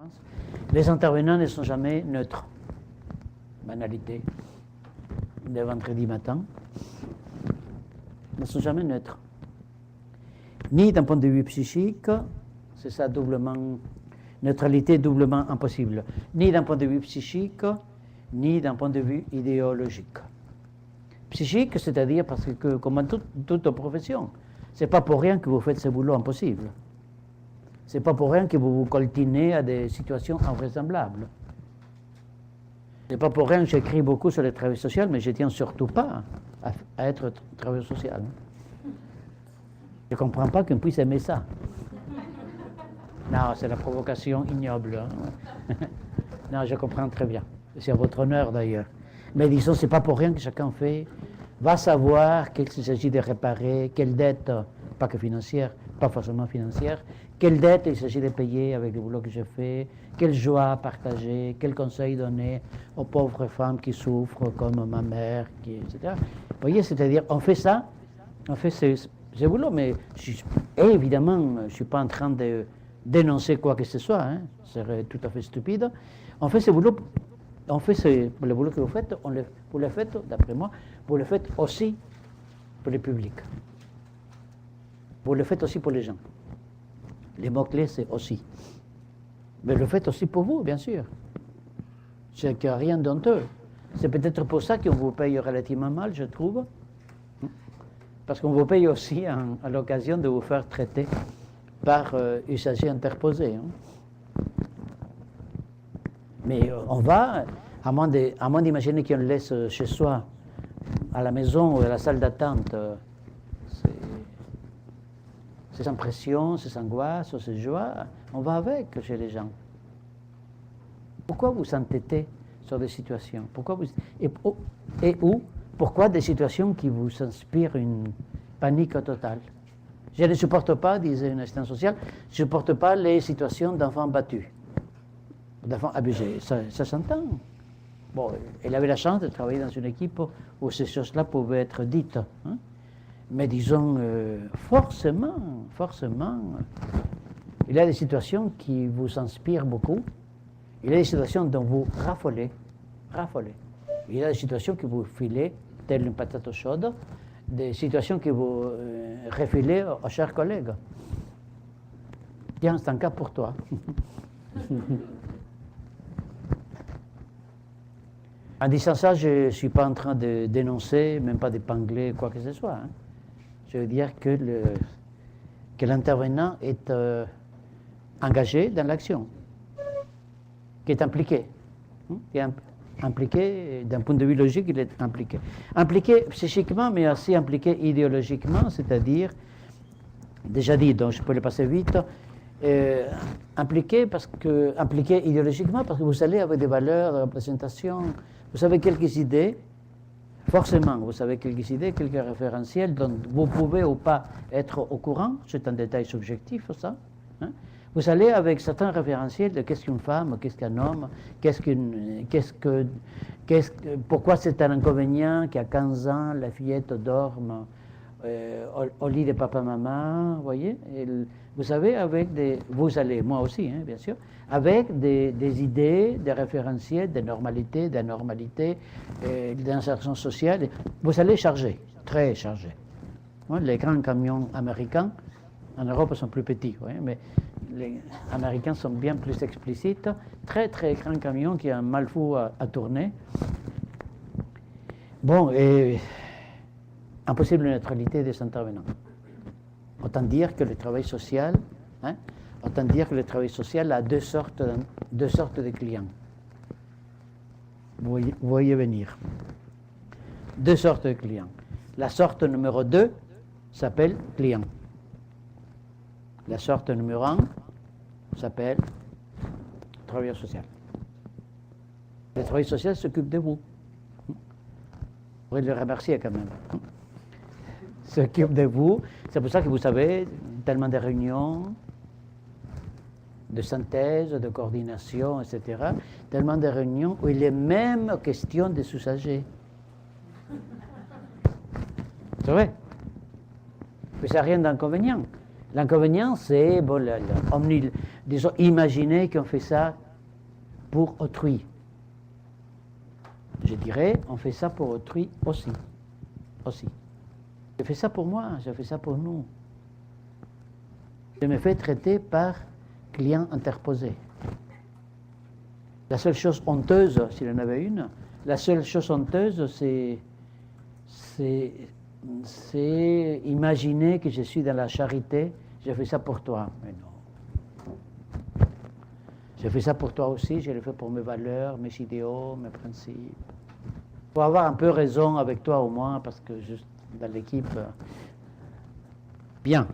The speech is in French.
conférence. Les intervenants ne sont jamais neutres. Banalité. Le vendredi matin. Ils ne sont jamais neutres. Ni d'un point de vue psychique, c'est ça doublement, neutralité doublement impossible, ni d'un point de vue psychique, ni d'un point de vue idéologique. Psychique, c'est-à-dire parce que, comme toute profession, c'est pas pour rien que vous faites ce boulot impossible. C'est pas pour rien que vous vous coltinez à des situations invraisemblables. C'est pas pour rien que j'écris beaucoup sur le travail social, mais je tiens surtout pas à être travailleur social. Je ne comprends pas qu'on puisse aimer ça. Non, c'est la provocation ignoble. Hein. Non, je comprends très bien. C'est à votre honneur d'ailleurs. Mais disons, c'est pas pour rien que chacun va savoir qu'il s'agit de réparer, quelle dette, pas que financière, pas forcément financière, quelle dette il s'agit de payer avec le boulot que j'ai fait, quelle joie partager, quel conseil donner aux pauvres femmes qui souffrent, comme ma mère, etc. Vous voyez, c'est-à-dire, on fait ça, on fait ce boulot, mais évidemment, je ne suis pas en train de dénoncer quoi que ce soit, hein, ce serait tout à fait stupide. On fait ce boulot, le boulot que vous faites, vous le faites, d'après moi, vous le faites aussi pour le public. Vous le faites aussi pour les gens. Les mots-clés, c'est aussi. Mais le faites aussi pour vous, bien sûr. C'est qu'il n'y a rien d'honteux. C'est peut-être pour ça qu'on vous paye relativement mal, je trouve. Parce qu'on vous paye aussi à l'occasion de vous faire traiter par usagers interposés. Hein. Mais on va, à moins d'imaginer qu'on le laisse chez soi, à la maison ou à la salle d'attente, ces impressions, ces angoisses, ces joies, on va avec chez les gens. Pourquoi vous entêtez sur des situations? Pourquoi des situations qui vous inspirent une panique totale? Je ne supporte pas, disait une assistante sociale, je ne supporte pas les situations d'enfants battus, d'enfants abusés. Ça s'entend. Bon, elle avait la chance de travailler dans une équipe où ces choses-là pouvaient être dites. Hein? Mais disons, forcément, il y a des situations qui vous inspirent beaucoup. Il y a des situations dont vous raffolez. Il y a des situations que vous filez, telle une patate chaude, des situations que vous refilez aux chers collègues. Tiens, c'est un cas pour toi. En disant ça, je ne suis pas en train de dénoncer, même pas d'épingler quoi que ce soit. Hein. Je veux dire que l'intervenant est engagé dans l'action, qui est impliqué. Impliqué, d'un point de vue logique, il est impliqué. Impliqué psychiquement, mais aussi impliqué idéologiquement, c'est-à-dire, déjà dit, donc je peux le passer vite, impliqué idéologiquement parce que vous allez avec des valeurs de représentation, vous avez quelques idées, forcément, vous avez quelques idées, quelques référentiels dont vous pouvez ou pas être au courant, c'est un détail subjectif ça. Hein. Vous allez avec certains référentiels de qu'est-ce qu'une femme, qu'est-ce qu'un homme, pourquoi c'est un inconvénient qu'à 15 ans, la fillette dorme au lit de papa-maman, vous voyez. Vous avez moi aussi, hein, bien sûr, avec des idées, des référentiels, des normalités, d'anormalité, d'insertion sociale. Vous allez charger, très chargé. Les grands camions américains, en Europe, sont plus petits, mais les Américains sont bien plus explicites. Très, très grands camions qui ont un mal fou à tourner. Bon, et impossible neutralité des intervenants. Autant dire que le travail social, a deux sortes de clients. Vous voyez venir. Deux sortes de clients. La sorte numéro 2 s'appelle client. La sorte numéro 1 s'appelle travailleur social. Le travailleur social s'occupe de vous. Vous pourrez le remercier quand même. S'occupe de vous. C'est pour ça que vous savez, tellement de réunions, de synthèse, de coordination, etc. Tellement de réunions où il est même question des usagers. C'est vrai. Mais ça n'a rien d'inconvénient. L'inconvénient, c'est, bon, disons, imaginer qu'on fait ça pour autrui. Je dirais, on fait ça pour autrui aussi. Je fais ça pour moi, je fais ça pour nous. Je me fais traiter par client interposé. La seule chose honteuse, s'il y en avait une, la seule chose honteuse, c'est imaginer que je suis dans la charité, je fais ça pour toi. Mais non. Je fais ça pour toi aussi, je le fais pour mes valeurs, mes idéaux, mes principes. Il faut avoir un peu raison avec toi au moins, parce que juste dans l'équipe. Bien.